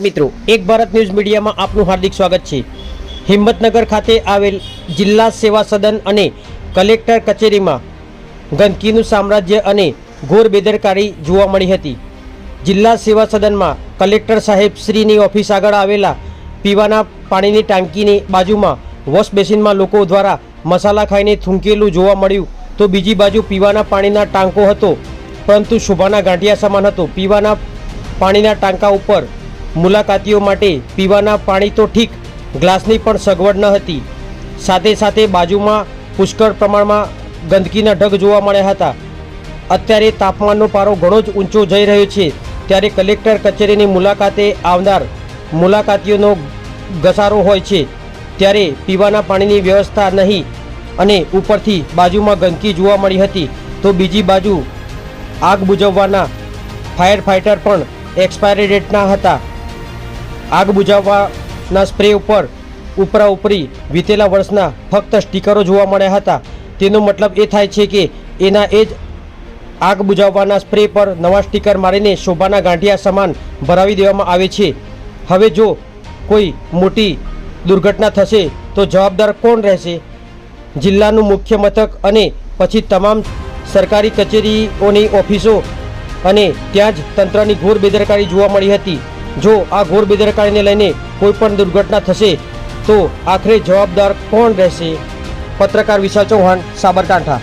નમસ્કાર મિત્રો, એક ભારત ન્યૂઝ મીડિયામાં આપનું હાર્દિક સ્વાગત છે। હિંમતનગર ખાતે આવેલ જિલ્લા સેવા સદન અને કલેક્ટર કચેરીમાં ગંદકીનું સામ્રાજ્ય અને ઘોર બેદરકારી જોવા મળી હતી। જિલ્લા સેવા સદનમાં કલેક્ટર સાહેબ શ્રીની ઓફિસ આગળ આવેલા પીવાના પાણીની ટાંકીની બાજુમાં વોશ બેસિનમાં લોકો દ્વારા મસાલા ખાઈને થૂંકેલું જોવા મળ્યું, તો બીજી બાજુ પીવાના પાણીના ટાંકો હતો, પરંતુ શોભાના ગાંઠિયા સમાન હતો। પીવાના પાણીના ટાંકા ઉપર મુલાકાતીઓ માટે પીવાના પાણી તો ઠીક, ગ્લાસની પણ સગવડ ન હતી। સાથે સાથે બાજુમાં પુષ્કળ પ્રમાણમાં ગંદકીના ઢગ જોવા મળ્યા હતા। અત્યારે તાપમાનનો પારો ઘણો જ ઊંચો જઈ રહ્યો છે, ત્યારે કલેક્ટર કચેરીની મુલાકાતે આવનાર મુલાકાતીઓનો ઘસારો હોય છે, ત્યારે પીવાના પાણીની વ્યવસ્થા નહીં અને ઉપરથી બાજુમાં ગંદકી જોવા મળી હતી, તો બીજી બાજુ આગ બુઝાવવાના ફાયર ફાઇટર પણ એક્સપાયરી ડેટના હતા। આગ બુઝાવવાના સ્પ્રે ઉપર ઉપરાઉપરી વીતેલા વર્ષના ફક્ત સ્ટીકરો જોવા મળ્યા હતા। તેનો મતલબ એ થાય છે કે એના એ જ આગ બુઝાવવાના સ્પ્રે પર નવા સ્ટીકર મારીને શોભાના ગાંઠિયા સમાન ભરાવી દેવામાં આવે છે। હવે જો કોઈ મોટી દુર્ઘટના થશે તો જવાબદાર કોણ રહેશે? જિલ્લાનું મુખ્ય મથક અને પછી તમામ સરકારી કચેરીઓની ઓફિસો અને ત્યાં જ તંત્રની ઘોર બેદરકારી જોવા મળી હતી। જો આ ઘોર બેદરકારીને લઈને કોઈ પણ દુર્ઘટના થશે તો આખરે જવાબદાર કોણ રહેશે? પત્રકાર વિશાલ ચૌહાણ, સાબરકાંઠા।